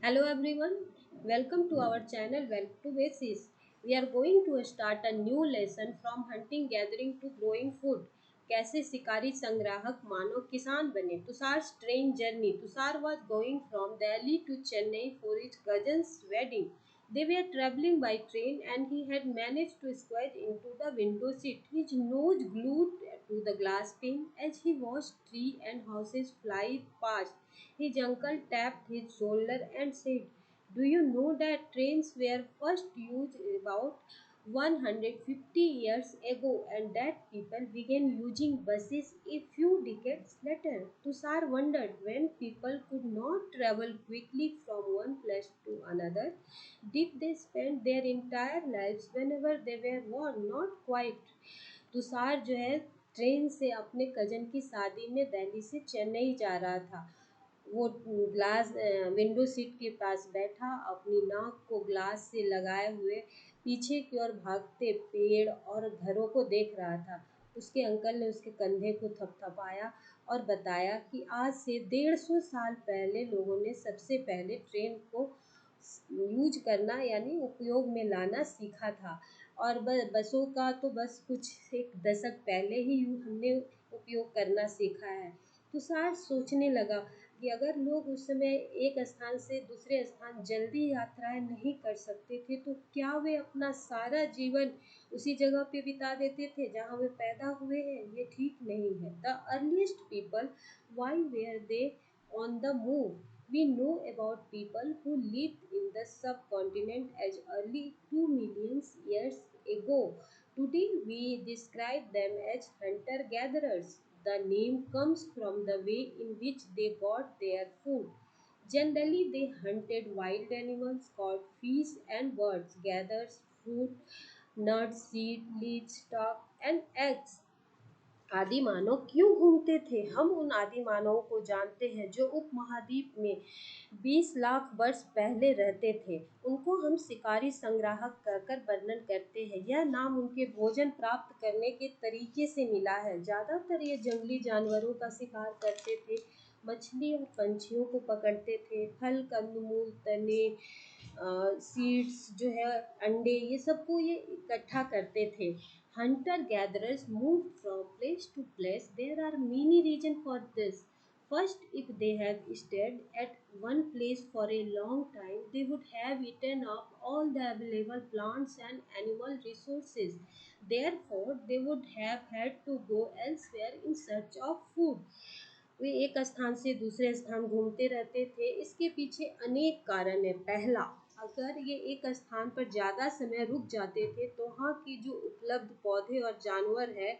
Hello everyone, welcome to our channel Well to Basis. We are going to start a new lesson from hunting gathering to growing food. कैसे शिकारी संग्राहक मानव किसान बने. Tushar's train journey. Tushar was going from Delhi to Chennai for his cousin's wedding. They were traveling by train and he had managed to squeeze into the window seat, his nose glued to the glass pane as he watched trees and houses fly past. His uncle tapped his shoulder and said, "Do you know that trains were first used about 150 years ago and that people began using buses a few decades later?" Tushar wondered, when people could not travel quickly from one place to another, did they spend their entire lives whenever they were born? Not quite. Tushar जो है train से अपने cousin की शादी में दिल्ली से चेन्नई जा रहा था। वो ग्लास विंडो सीट के पास बैठा अपनी नाक को ग्लास से लगाए हुए पीछे की ओर भागते पेड़ और घरों को देख रहा था। उसके अंकल ने उसके कंधे को थपथपाया और बताया कि आज से 150 साल पहले लोगों ने सबसे पहले ट्रेन को यूज करना यानी उपयोग में लाना सीखा था और बसों का तो बस कुछ एक दशक पहले ही हमने उपयोग करना सीखा है। तुषार सोचने लगा कि अगर लोग उस समय एक स्थान से दूसरे स्थान जल्दी यात्राएं नहीं कर सकते थे तो क्या वे अपना सारा जीवन उसी जगह पे बिता देते थे जहाँ वे पैदा हुए हैं? ये ठीक नहीं है। The earliest people, why were they on the move? We know about people who lived in the subcontinent as early 2 million years ago. Today we describe them as hunter gatherers. The name comes from the way in which they got their food. Generally, they hunted wild animals, caught fish and birds, gathered fruit, nuts, seeds, leaves, stalk, and eggs. आदि मानव क्यों घूमते थे? हम उन आदि मानवों को जानते हैं जो उपमहाद्वीप में 20 लाख वर्ष पहले रहते थे। उनको हम शिकारी संग्राहक कहकर वर्णन करते हैं। यह नाम उनके भोजन प्राप्त करने के तरीके से मिला है। ज़्यादातर ये जंगली जानवरों का शिकार करते थे, मछली और पंछियों को पकड़ते थे, फल, कंदमूल, तने, सीड्स जो है, अंडे, ये सबको ये इकट्ठा करते थे। Hunter gatherers moved from place to place. There are many reasons for this. First, if they have stayed at one place for a long time, they would have eaten up all the available plants and animal resources. Therefore, they would have had to go elsewhere in search of food. वे एक स्थान से दूसरे स्थान घूमते रहते थे। इसके पीछे अनेक कारण है। पहला, अगर ये एक स्थान पर ज़्यादा समय रुक जाते थे तो वहाँ की जो उपलब्ध पौधे और जानवर है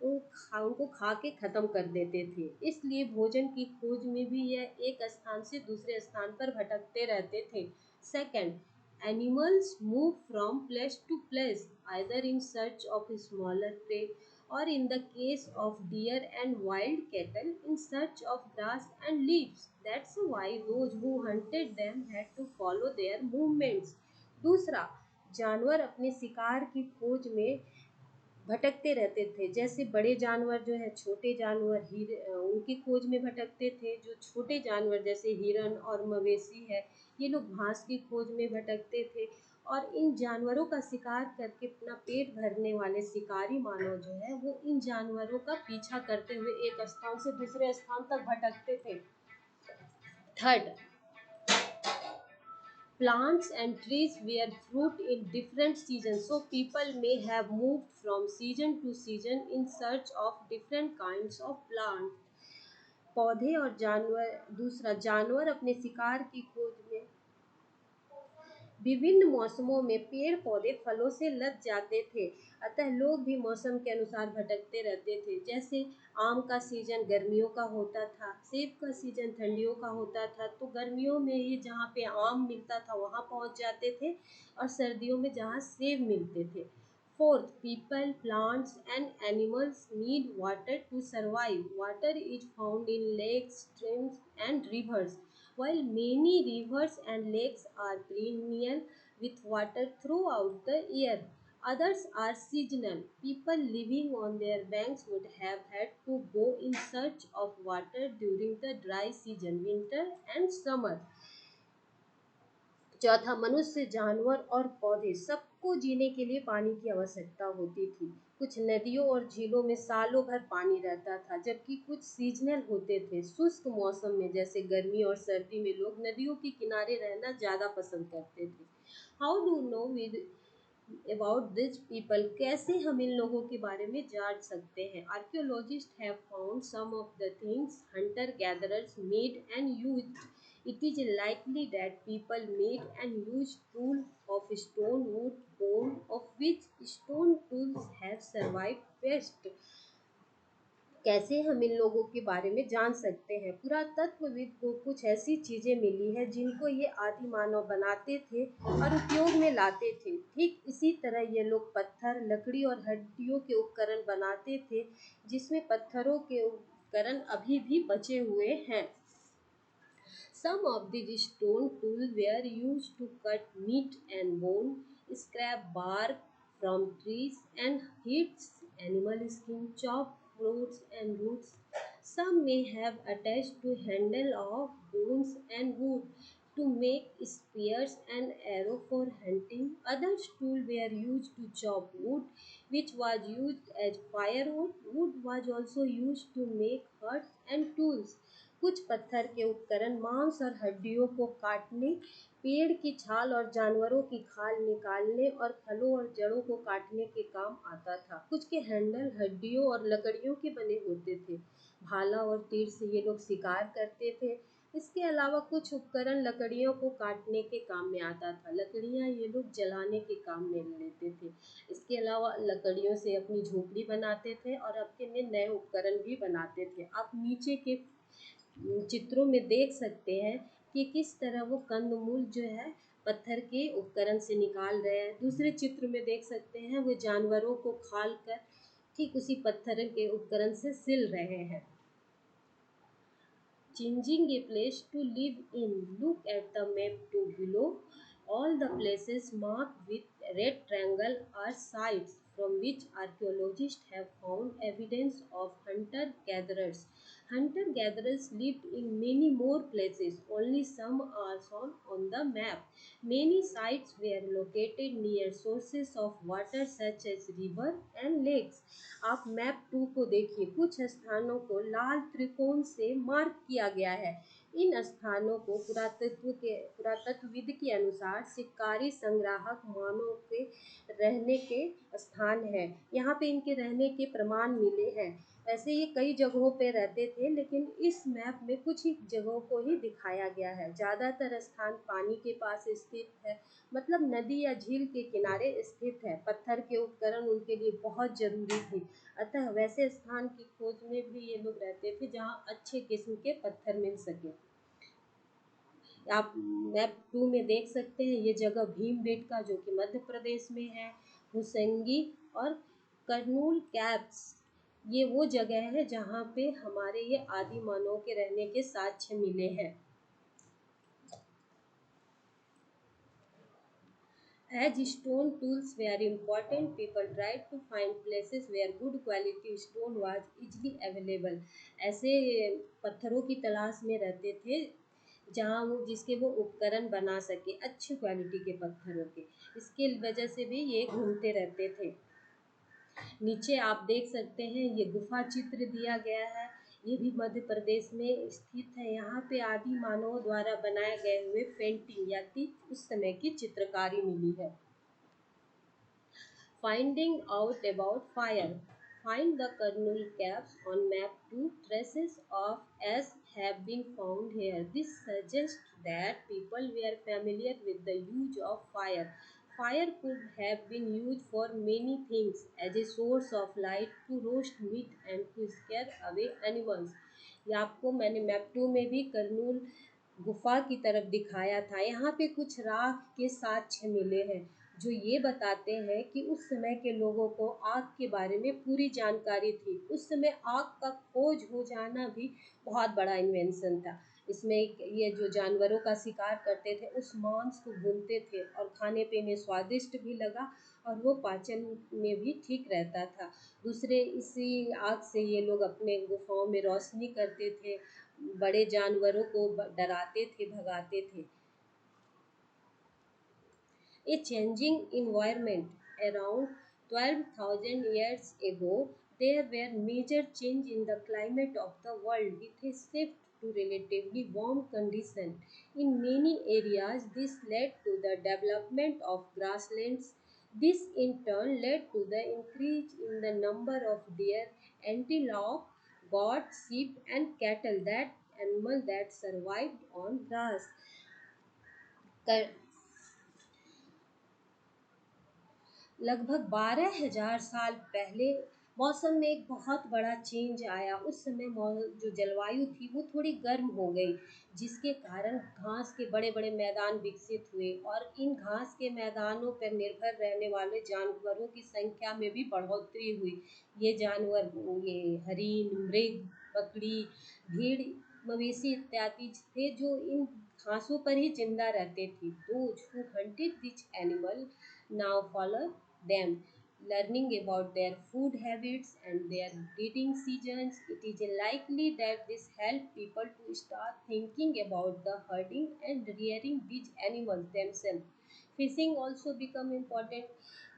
उनको खा के ख़त्म कर देते थे। इसलिए भोजन की खोज में भी यह एक स्थान से दूसरे स्थान पर भटकते रहते थे। Second, animals move from place to place either in search of smaller prey or in the case of deer and wild cattle in search of grass and leaves. That's why those who hunted them had to follow their movements. दूसरा, जानवर अपने शिकार की खोज में भटकते रहते थे। जैसे बड़े जानवर जो है, छोटे जानवर उनकी खोज में भटकते थे। जो छोटे जानवर जैसे हिरन और मवेशी है, ये लोग घास की खोज में भटकते थे। और इन जानवरों का शिकार करके अपना पेट भरने वाले शिकारी मानव जो है वो इन जानवरों का पीछा करते हुए एक स्थान से दूसरे स्थान तक भटकते थे। Third, plants and trees bear fruit in different seasons, so people may have moved from season to season in search of different kinds of plants. पौधे और जानवर, दूसरा, जानवर अपने शिकार की खोज में विभिन्न मौसमों में पेड़ पौधे फलों से लद जाते थे। अतः लोग भी मौसम के अनुसार भटकते रहते थे। जैसे आम का सीजन गर्मियों का होता था, सेब का सीजन ठंडियों का होता था, तो गर्मियों में ये जहाँ पे आम मिलता था वहाँ पहुँच जाते थे और सर्दियों में जहाँ सेब मिलते थे। Fourth, people, plants and animals need water to survive. Water is found in lakes, streams and rivers. While many rivers and lakes are perennial with water throughout the year, others are seasonal. People living on their banks would have had to go in search of water during the dry season, winter and summer. चौथा, मनुष्य, जानवर और पौधे सबको जीने के लिए पानी की आवश्यकता होती थी। कुछ नदियों और झीलों में सालों भर पानी रहता था, जबकि कुछ सीजनल होते थे। शुष्क मौसम में जैसे गर्मी और सर्दी में लोग नदियों के किनारे रहना ज़्यादा पसंद करते थे। How do know about this people, कैसे हम इन लोगों के बारे में जान सकते हैं? Archaeologist have found some of the things hunter gatherers made and used. It is likely that people made and used tools of stone, wood, bone, of which stone tools have survived best. कैसे हम इन लोगों के बारे में जान सकते हैं? पुरातत्वविद को कुछ ऐसी चीजें मिली है जिनको ये आदि मानव बनाते थे और उपयोग में लाते थे। ठीक इसी तरह ये लोग पत्थर, लकड़ी और हड्डियों के उपकरण बनाते थे, जिसमें पत्थरों के उपकरण अभी भी बचे हुए हैं। Some of these stone tools were used to cut meat and bone, scrape bark from trees, and heat animal skin, chop fruits and roots. Some may have attached to handle of bones and wood to make spears and arrow for hunting. Other tools were used to chop wood, which was used as firewood. Wood was also used to make huts and tools. कुछ पत्थर के उपकरण मांस और हड्डियों को काटने, पेड़ की छाल और जानवरों की खाल निकालने और फलों और जड़ों को काटने के काम आता था। कुछ के हैंडल हड्डियों और लकड़ियों के बने होते थे। भाला और तीर से ये लोग शिकार करते थे। इसके अलावा कुछ उपकरण लकड़ियों को काटने के काम में आता था। लकड़ियाँ ये लोग जलाने के काम में लेते थे। इसके अलावा लकड़ियों से अपनी झोपड़ी बनाते थे और अपने नए उपकरण भी बनाते थे। आप नीचे के चित्रों में देख सकते हैं कि किस तरह वो कंदमूल जो है पत्थर के उपकरण से निकाल रहे हैं। दूसरे चित्र में देख सकते हैं वो जानवरों को खाल कर ठीक उसी पत्थर के उपकरण से सिल रहे हैं। Changing a place to live in. Look at the map to below. All the places marked with red triangle are sites from which archaeologists have found evidence of hunter-gatherers. Hunter-gatherers lived in many more places, only some are shown on the map. Many sites were located near sources of water such as river and lakes. आप map 2 को देखिए, कुछ स्थानों को लाल त्रिकोण से mark किया गया है। इन स्थानों को पुरातत्वविद के अनुसार शिकारी संग्राहक मानव के रहने के स्थान है। यहाँ पे इनके रहने के प्रमाण मिले हैं। वैसे ये कई जगहों पे रहते थे, लेकिन इस मैप में कुछ ही जगहों को ही दिखाया गया है। ज़्यादातर स्थान पानी के पास स्थित है, मतलब नदी या झील के किनारे स्थित है। पत्थर के उपकरण उनके लिए बहुत जरूरी थे, अतः वैसे स्थान की खोज में भी ये लोग रहते थे जहाँ अच्छे किस्म के पत्थर मिल सके। आप मैप 2 में देख सकते हैं ये जगह भीमबेटका जो कि मध्य प्रदेश में है, हुसंगी और कर्नूल कैप्स ये वो जगह है जहाँ पे हमारे ये आदि मानव के रहने के साक्ष्य मिले हैं। As stone tools were important, people tried to find places where good quality stone was easily available. ऐसे पत्थरों की तलाश में रहते थे जहाँ वो जिसके वो उपकरण बना सके, अच्छी क्वालिटी के पत्थरों के। इसके वजह से भी ये घूमते रहते थे। नीचे आप देख सकते हैं ये गुफा चित्र दिया गया है, ये भी मध्य प्रदेश में स्थित है। यहाँ पे आदि मानवों द्वारा बनाए गए हुए पेंटिंग या उस समय की चित्रकारी मिली है। Finding out about fire. Find the kernel caps on map 2. Traces of ash have been found here. This suggests that people were familiar with the use of fire. Fire could have been used for many things, as a source of light, to roast meat and to scare away animals. ये आपको मैंने map 2 में भी कर्नूल गुफा की तरफ दिखाया था। यहाँ पे कुछ राख के साक्ष्य मिले हैं जो ये बताते हैं कि उस समय के लोगों को आग के बारे में पूरी जानकारी थी। उस समय आग का खोज हो जाना भी बहुत बड़ा इन्वेंशन था। इसमें ये जो जानवरों का शिकार करते थे उस मांस को भूनते थे और खाने पे में स्वादिष्ट भी लगा और वो पाचन में भी ठीक रहता था। दूसरे इसी आग से ये लोग अपने गुफाओं में रोशनी करते थे, बड़े जानवरों को डराते थे, भगाते थे। a changing environment. Around 12,000 years ago, there were major change in the climate of the world with a shift to relatively warm conditions. In many areas, this led to the development of grasslands. This in turn led to the increase in the number of deer, antelope, goats, sheep, and cattle, that animal that survived on grass. लगभग 12,000 साल पहले मौसम में एक बहुत बड़ा change आया। उस समय जो जलवायु थी वो थोड़ी गर्म हो गई, जिसके कारण घास के बड़े बड़े मैदान विकसित हुए और इन घास के मैदानों पर निर्भर रहने वाले जानवरों की संख्या में भी बढ़ोतरी हुई। ये जानवर, ये हरिन, मृग, बकरी, भीड़, मवेशी इत्यादि थे जो इन घासों पर ही जिंदा रहते थे। Those who hunted these animals now follow them, learning about their food habits and their breeding seasons. It is likely that this helped people to start thinking about the herding and rearing these animals themselves. Fishing also become important.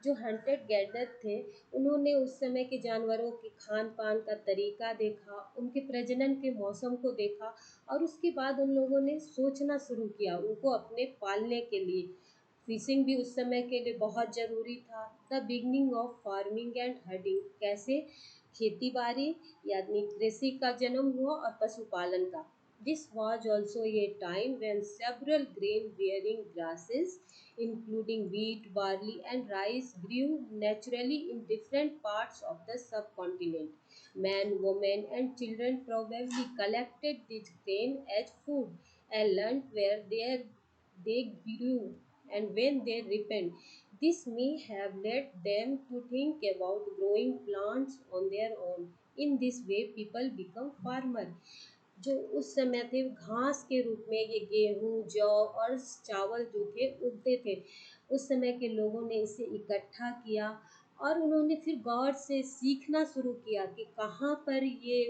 जो hunted gather थे, उन्होंने उस समय के जानवरों के खान पान का तरीका देखा, उनके प्रजनन के मौसम को देखा और उसके बाद उन लोगों ने सोचना शुरू किया उनको अपने पालने के लिए। फिशिंग भी उस समय के लिए बहुत ज़रूरी था। The beginning of farming and herding, कैसे खेती बाड़ी यानी कृषि का जन्म हुआ और पशुपालन का। This was also a time when several grain-bearing grasses, including wheat, barley, and rice, grew naturally in different parts of the subcontinent. Men, women, and children probably collected this grain as food and learned where they grew and when they ripened. This may have led them to think about growing plants on their own. In this way, people become farmer। जो उस समय थे घास के रूप में ये गेहूं, जौ और चावल जो थे उगते थे। उस समय के लोगों ने इसे इकट्ठा किया और उन्होंने फिर गौर से सीखना शुरू किया कि कहाँ पर ये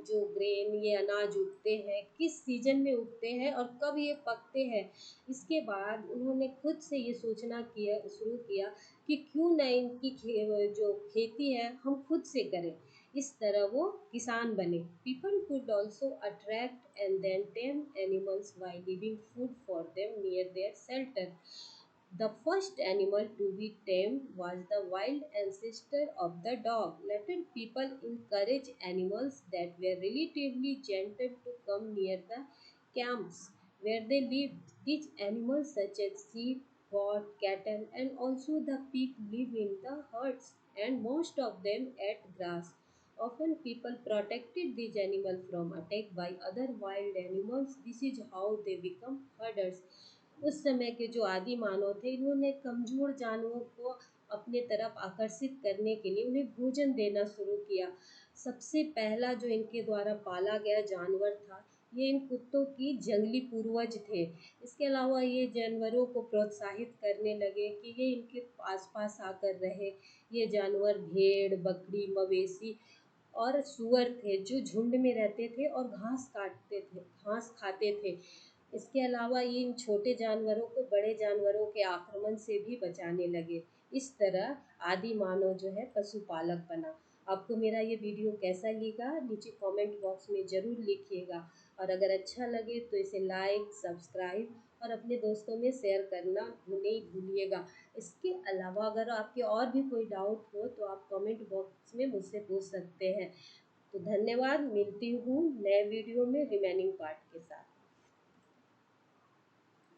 जो ग्रेन, ये अनाज उगते हैं, किस सीजन में उगते हैं और कब ये पकते हैं। इसके बाद उन्होंने खुद से ये सोचना किया शुरू किया कि क्यों न इनकी जो खेती है हम खुद से करें। इस तरह वो किसान बने। People could also attract and then tame animals by leaving food for them near their shelter. The first animal to be tamed was the wild ancestor of the dog. Later, people encouraged animals that were relatively gentle to come near the camps where they lived. These animals, such as sheep, goat, cattle, and also the pig, live in the herds, and most of them ate grass. Often, people protected these animals from attack by other wild animals. This is how they become herders. उस समय के जो आदि मानव थे, इन्होंने कमजोर जानवरों को अपने तरफ आकर्षित करने के लिए उन्हें भोजन देना शुरू किया। सबसे पहला जो इनके द्वारा पाला गया जानवर था, ये इन कुत्तों की जंगली पूर्वज थे। इसके अलावा ये जानवरों को प्रोत्साहित करने लगे कि ये इनके आसपास आकर रहे। ये जानवर भेड़, बकरी, मवेशी और सूअर थे जो झुंड में रहते थे और घास खाते थे। इसके अलावा ये इन छोटे जानवरों को बड़े जानवरों के आक्रमण से भी बचाने लगे। इस तरह आदि मानव जो है पशुपालक बना। आपको मेरा ये वीडियो कैसा लगा नीचे कमेंट बॉक्स में ज़रूर लिखिएगा और अगर अच्छा लगे तो इसे लाइक, सब्सक्राइब और अपने दोस्तों में शेयर करना नहीं भूलिएगा। इसके अलावा अगर आपके और भी कोई डाउट हो तो आप कमेंट बॉक्स में मुझसे पूछ सकते हैं। तो धन्यवाद, मिलती हूँ नए वीडियो में रिमेनिंग पार्ट के साथ।